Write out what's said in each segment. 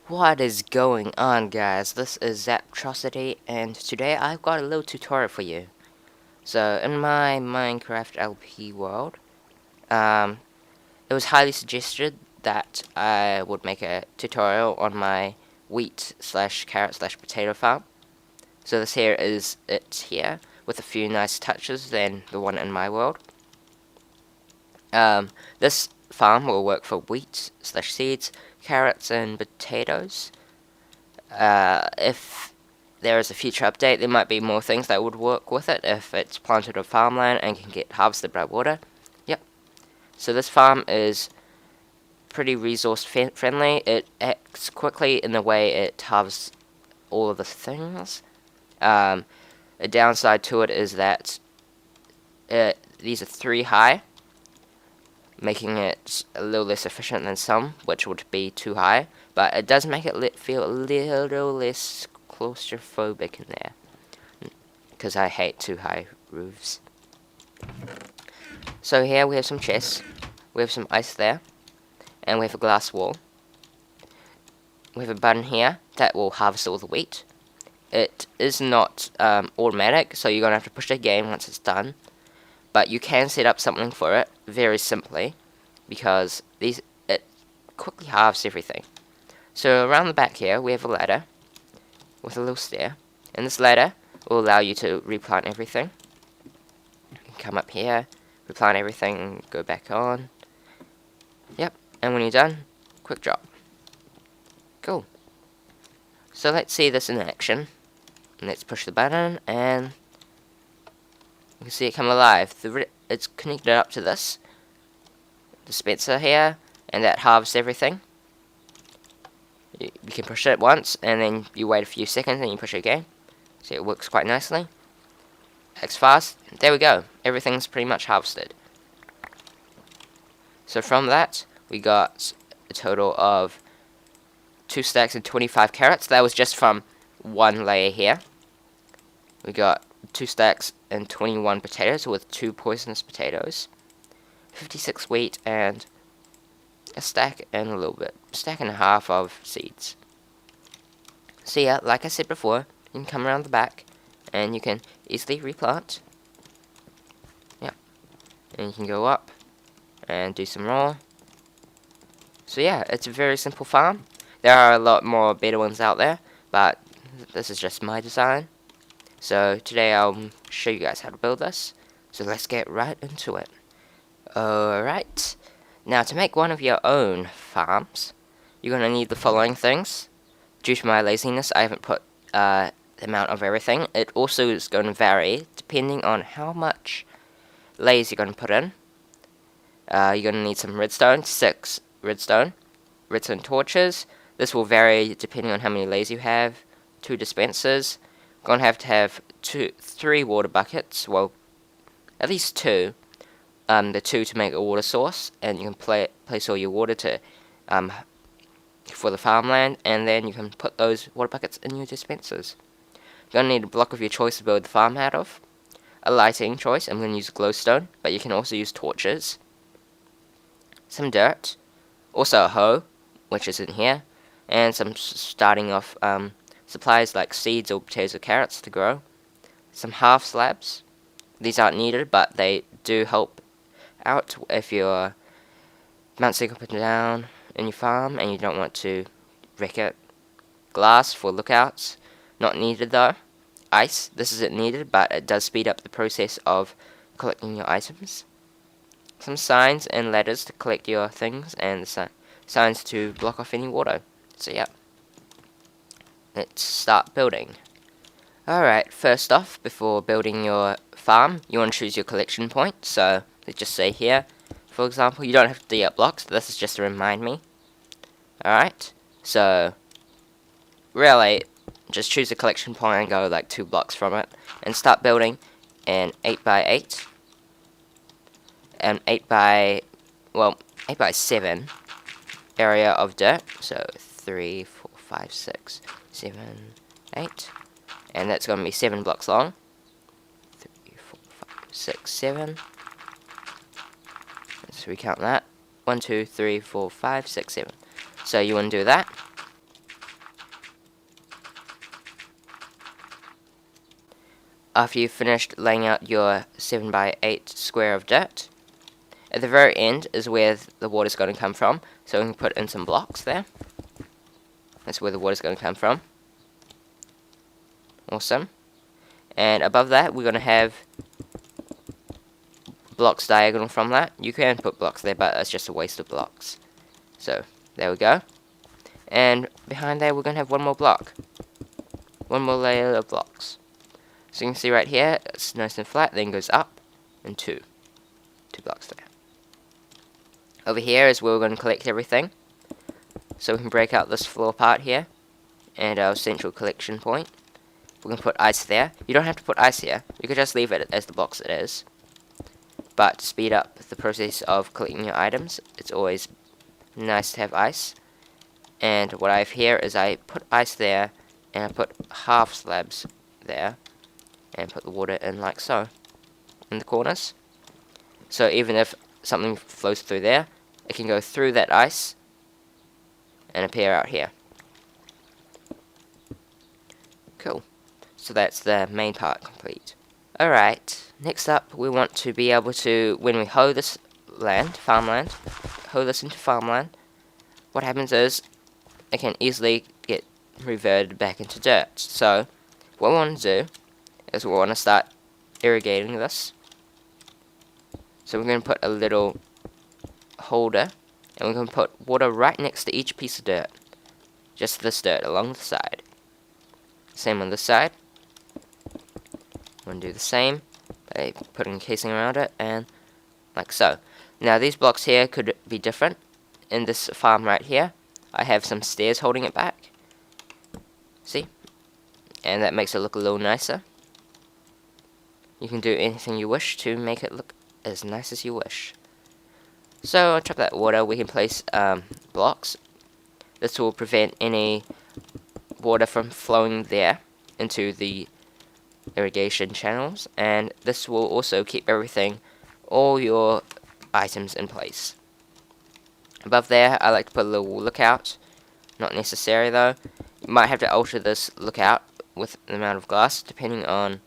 What is going on, guys? This is XAP'S, and today I've got a little tutorial for you. So, in my Minecraft LP world, it was highly suggested that I would make a tutorial on my wheat slash carrot slash potato farm. So this here is it here, with a few nice touches than the one in my world. This farm will work for wheat slash seeds, carrots, and potatoes. If there is a future update, there might be more things that would work with it if it's planted on farmland and can get harvested by water. Yep. So this farm is pretty resource friendly. It acts quickly in the way it harvests all of the things. A downside to it is that these are 3 high, making it a little less efficient than some, which would be too high, but it does make it feel a little less claustrophobic in there, because I hate too high roofs. So here we have some chests, we have some ice there, and we have a glass wall. We have a button here that will harvest all the wheat. It is not automatic, so you're going to have to push it again once it's done. But you can set up something for it very simply, because it quickly halves everything. So around the back here we have a ladder with a little stair, and this ladder will allow you to replant everything. You can come up here, replant everything, and go back on. Yep, and when you're done, quick drop. Cool. So let's see this in action. Let's push the button, and you can see it come alive. It's connected up to this dispenser here, and that halves everything. You can push it once, and then you wait a few seconds, and you push it again. See, it works quite nicely. Acts fast. There we go. Everything's pretty much harvested. So from that, we got a total of 2 stacks and 25 carrots. That was just from one layer here. We got 2 stacks and 21 potatoes with 2 poisonous potatoes, 56 wheat, and a stack and a stack and a half of seeds. So yeah, like I said before, you can come around the back and you can easily replant. Yep. And you can go up and do some more. So yeah, it's a very simple farm. There are a lot more better ones out there, but this is just my design. So today I'll show you guys how to build this. So let's get right into it. Alright. Now to make one of your own farms, you're going to need the following things. Due to my laziness, I haven't put the amount of everything. It also is going to vary depending on how much layers you're going to put in. You're going to need some redstone, 6 redstone torches. This will vary depending on how many layers you have. 2 dispensers. Going to have 3 water buckets. Well, at least 2. The 2 to make a water source, and you can place all your water to for the farmland, and then you can put those water buckets in your dispensers. You're going to need a block of your choice to build the farm out of. A lighting choice. I'm going to use glowstone, but you can also use torches. Some dirt. Also a hoe, which is in here, and some starting off supplies like seeds or potatoes or carrots to grow. Some half slabs. These aren't needed, but they do help out if you're bouncing up and down in your farm and you don't want to wreck it. Glass for lookouts. Not needed though. Ice. This isn't needed, but it does speed up the process of collecting your items. Some signs and ladders to collect your things, and the signs to block off any water. So yeah. Let's start building. Alright, first off, before building your farm, you want to choose your collection point. So, let's just say here, for example, you don't have to dig up blocks. This is just to remind me. Alright, so, really, just choose a collection point and go like 2 blocks from it. And start building an 8x8. And 8x7 area of dirt. So, 3, 4, 5, 6, 7, 8. And that's going to be 7 blocks long. 3, 4, 5, 6, 7. Let's recount that. 1, 2, 3, 4, 5, 6, 7. So you want to do that. after you've finished laying out your 7x8 square of dirt, at the very end is where the water's going to come from. So we can put in some blocks there. That's where the water's going to come from. Awesome. And above that, we're going to have blocks diagonal from that. You can put blocks there, but that's just a waste of blocks. So, there we go. And behind there, we're going to have one more block. One more layer of blocks. So you can see right here, it's nice and flat, then goes up, and two blocks there. Over here is where we're going to collect everything. So we can break out this floor part here, and our central collection point. We're going to put ice there. You don't have to put ice here. You could just leave it as the box it is. But to speed up the process of collecting your items, it's always nice to have ice. And what I have here is I put ice there, and I put half slabs there, and put the water in like so, in the corners. So even if something flows through there, it can go through that ice and appear out here. Cool. So that's the main part complete. Alright, next up we want to be able to, when we hoe this land, farmland, hoe this into farmland, what happens is it can easily get reverted back into dirt. So what we want to do is we want to start irrigating this. So we're going to put a little holder, and we're going to put water right next to each piece of dirt. Just this dirt along the side. Same on this side. We're going to do the same by putting a casing around it, and like so. Now these blocks here could be different. In this farm right here, I have some stairs holding it back. See? And that makes it look a little nicer. You can do anything you wish to make it look as nice as you wish. So on top of that water, we can place blocks. This will prevent any water from flowing there into the irrigation channels, and this will also keep all your items in place. Above there, I like to put a little lookout. Not necessary though. You might have to alter this lookout with the amount of glass, depending on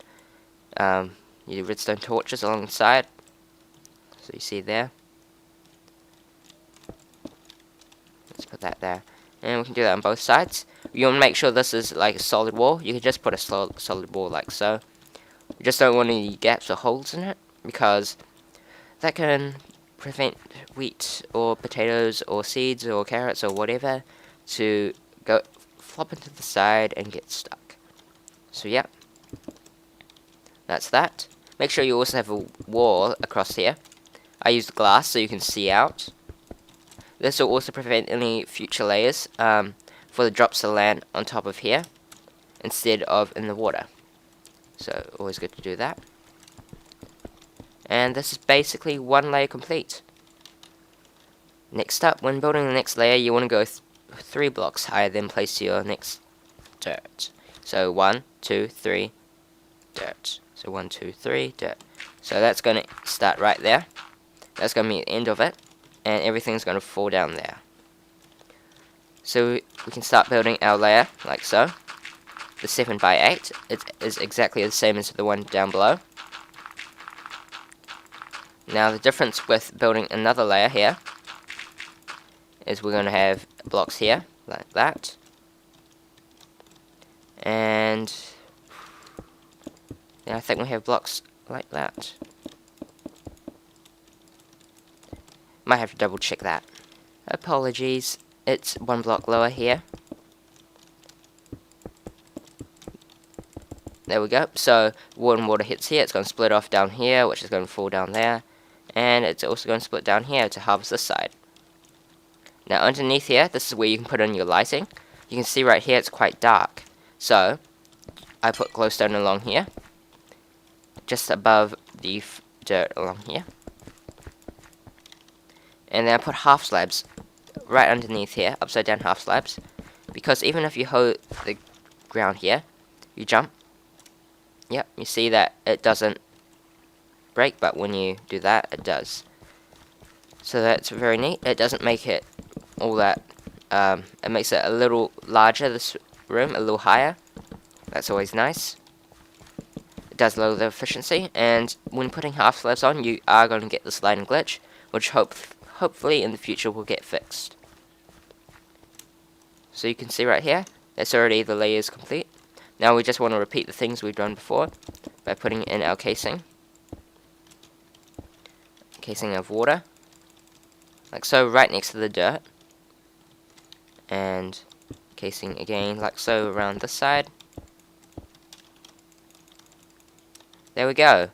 your redstone torches along the side. So you see there. Let's put that there. And we can do that on both sides. You want to make sure this is like a solid wall. You can just put a solid wall like so. You just don't want any gaps or holes in it, because that can prevent wheat or potatoes or seeds or carrots or whatever to go flop into the side and get stuck. So yeah, that's that. Make sure you also have a wall across here. I used glass so you can see out. This will also prevent any future layers for the drops to land on top of here instead of in the water. So always good to do that. And this is basically one layer complete. Next up, when building the next layer, you want to go 3 blocks higher, then place your next dirt. So 1, 2, 3, dirt. So 1, 2, 3, dirt. So that's going to start right there. That's going to be the end of it, and everything's going to fall down there. So we can start building our layer like so. The 7x8 is exactly the same as the one down below. Now the difference with building another layer here is we're going to have blocks here like that, and then I think we have blocks like that. Might have to double check that. Apologies, it's 1 block lower here. There we go. So when water hits here, it's going to split off down here, which is going to fall down there, and it's also going to split down here to harvest this side. Now underneath here, this is where you can put in your lighting. You can see right here it's quite dark, so I put glowstone along here, just above the dirt along here, and then I put half slabs right underneath here, upside down half slabs, because even if you hoe the ground here, you jump, yep, you see that it doesn't break, but when you do that, it does. So that's very neat. It doesn't make it all that, it makes it a little larger, this room, a little higher. That's always nice. It does lower the efficiency, and when putting half slabs on, you are going to get the sliding glitch, which hopefully in the future will get fixed. So you can see right here, that's already the layers complete. Now we just want to repeat the things we've done before by putting in our casing of water, like so, right next to the dirt, and casing again like so around this side. There we go.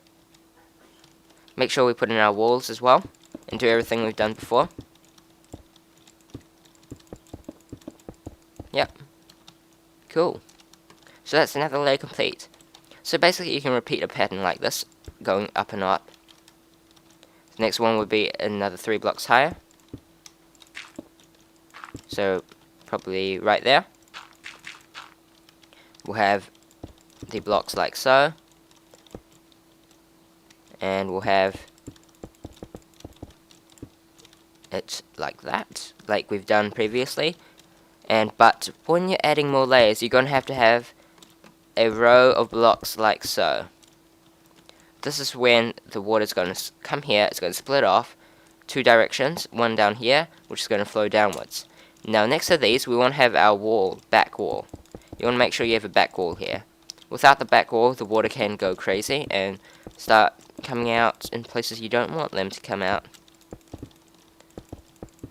Make sure we put in our walls as well, and do everything we've done before. Yep. Cool. So that's another layer complete. So basically you can repeat a pattern like this, going up and up. The next one would be another 3 blocks higher. So probably right there. We'll have the blocks like so. And we'll have it like that, like we've done previously. But when you're adding more layers, you're going to have a row of blocks like so. This is when the water's going to come here, it's going to split off 2 directions, one down here, which is going to flow downwards. Now next to these, we want to have our back wall. You want to make sure you have a back wall here. Without the back wall, the water can go crazy and start coming out in places you don't want them to come out.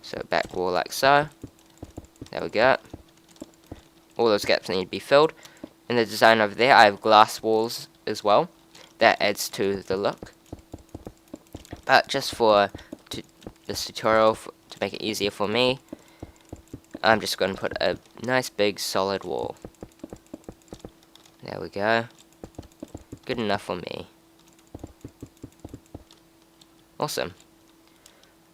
So back wall like so. There we go. All those gaps need to be filled. In the design over there, I have glass walls as well. That adds to the look. But just for this tutorial, to make it easier for me, I'm just going to put a nice big solid wall. There we go. Good enough for me. Awesome.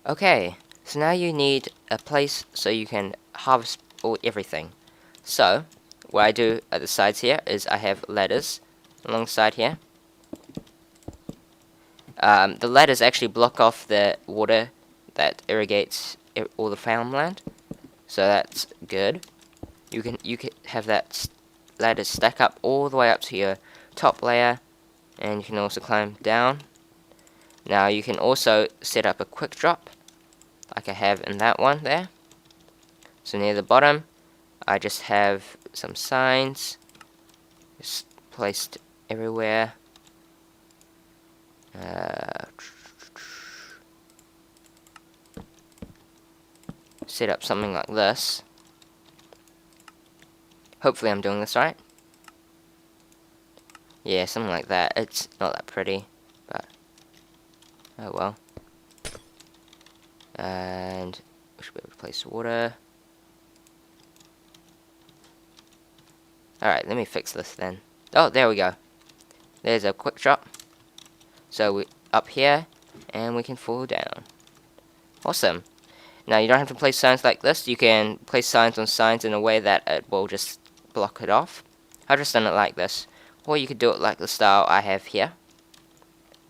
Okay, so now you need a place so you can harvest everything. So, what I do at the sides here is I have ladders alongside here. The ladders actually block off the water that irrigates all the farmland, so that's good. You can have that ladder stack up all the way up to your top layer, and you can also climb down. Now you can also set up a quick drop, like I have in that one there. So near the bottom, I just have some signs just placed everywhere. Set up something like this. Hopefully I'm doing this right. Yeah, something like that. It's not that pretty, but oh well. And we should be able to place water. Alright, let me fix this then. Oh, there we go. There's a quick drop. So we up here, and we can fall down. Awesome. Now you don't have to place signs like this. You can place signs on signs in a way that it will just block it off. I've just done it like this. Or you could do it like the style I have here.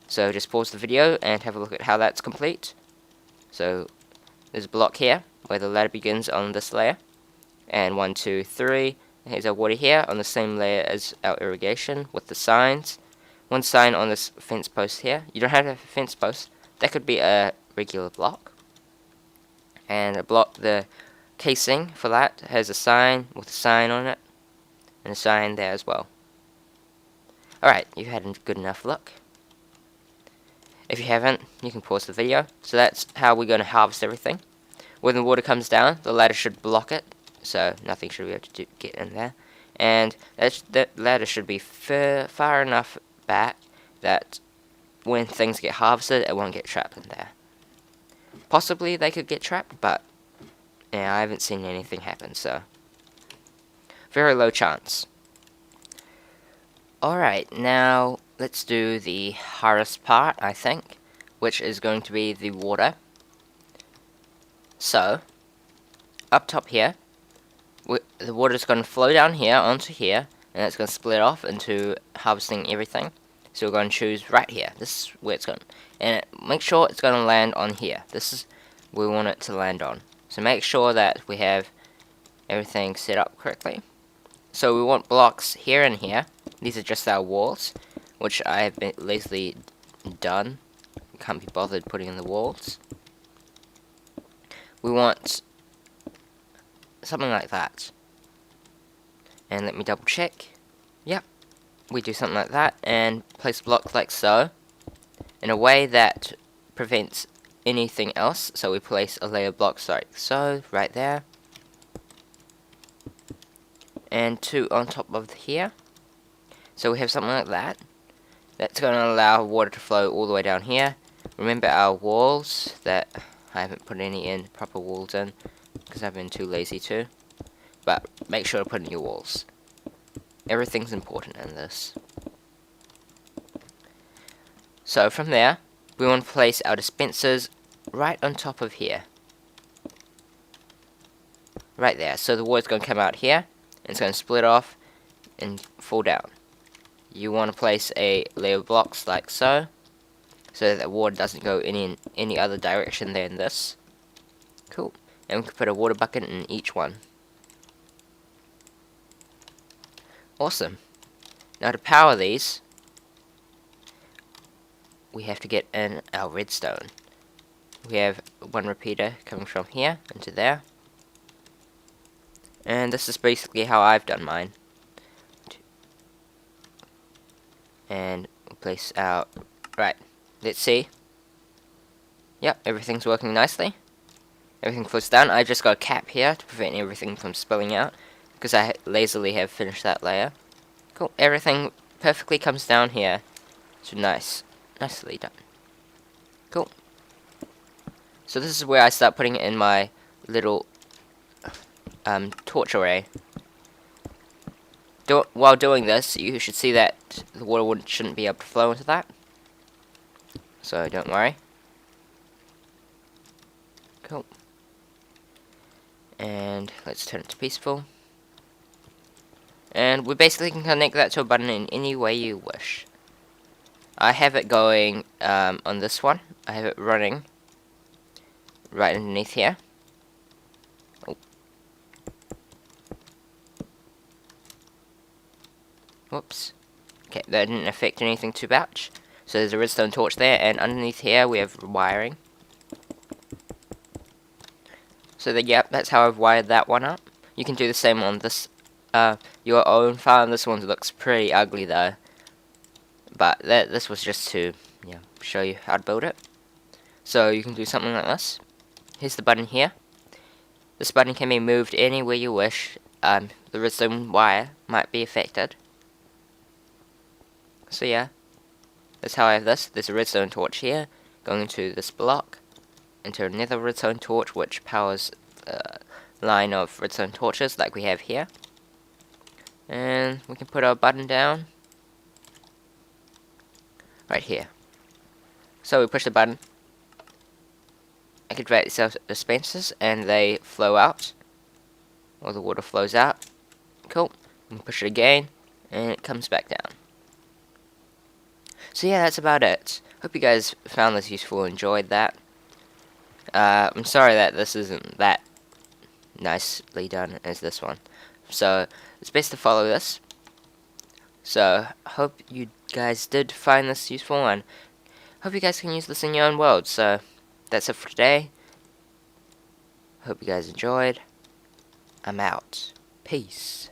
So just pause the video and have a look at how that's complete. So there's a block here where the ladder begins on this layer. And 1, 2, 3. Here's our water here on the same layer as our irrigation with the signs. One sign on this fence post here. You don't have to have a fence post. That could be a regular block. And a block, the casing for that has a sign with a sign on it. And a sign there as well. Alright, you've had a good enough look. If you haven't, you can pause the video. So that's how we're going to harvest everything. When the water comes down, the ladder should block it. So nothing should be able to get in there. And that ladder should be far enough back that when things get harvested, it won't get trapped in there. Possibly they could get trapped, but yeah, I haven't seen anything happen, so very low chance. Alright, now let's do the hardest part, I think, which is going to be the water. So, up top here, the water is going to flow down here onto here, and it's going to split off into harvesting everything. So we're going to choose right here. This is where it's going. And make sure it's going to land on here. This is where we want it to land on. So make sure that we have everything set up correctly. So we want blocks here and here. These are just our walls. which I have been lazily done. Can't be bothered putting in the walls. We want something like that. And let me double check. Yep, we do something like that and place blocks like so, in a way that prevents anything else. So we place a layer of blocks like so, right there. And 2 on top of here. So we have something like that. That's going to allow water to flow all the way down here. Remember our walls, that I haven't put any proper walls in, because I've been too lazy to. But make sure to put in your walls. Everything's important in this. So from there, we want to place our dispensers right on top of here. Right there. So the water's going to come out here, and it's going to split off and fall down. You want to place a layer of blocks like so that the water doesn't go in any other direction than this. Cool. And we can put a water bucket in each one. Awesome. Now to power these, we have to get in our redstone. We have one repeater coming from here into there. And this is basically how I've done mine. And we'll place out, right, let's see. Yep, everything's working nicely. Everything floats down. I just got a cap here to prevent everything from spilling out, because I lazily have finished that layer. Cool, everything perfectly comes down here. So nicely done. Cool. So this is where I start putting in my little torch array. While doing this, you should see that the water shouldn't be able to flow into that. So don't worry. Cool. And let's turn it to peaceful. And we basically can connect that to a button in any way you wish. I have it going on this one. I have it running right underneath here. Oh. Whoops. Okay, that didn't affect anything too much. So there's a redstone torch there, and underneath here we have wiring. So yep, that's how I've wired that one up. You can do the same on this, your own farm. This one looks pretty ugly though. But this was just to show you how to build it. So you can do something like this. Here's the button here. This button can be moved anywhere you wish. The redstone wire might be affected. So yeah, that's how I have this. There's a redstone torch here, going into this block, into another redstone torch, which powers a line of redstone torches like we have here. And we can put our button down right here. So we push the button, activate the dispensers, and they flow out, or the water flows out. Cool. We can push it again, and it comes back down. So yeah, that's about it. Hope you guys found this useful, enjoyed that. I'm sorry that this isn't that nicely done as this one. So it's best to follow this. So hope you guys did find this useful, and hope you guys can use this in your own world. So that's it for today. Hope you guys enjoyed. I'm out. Peace.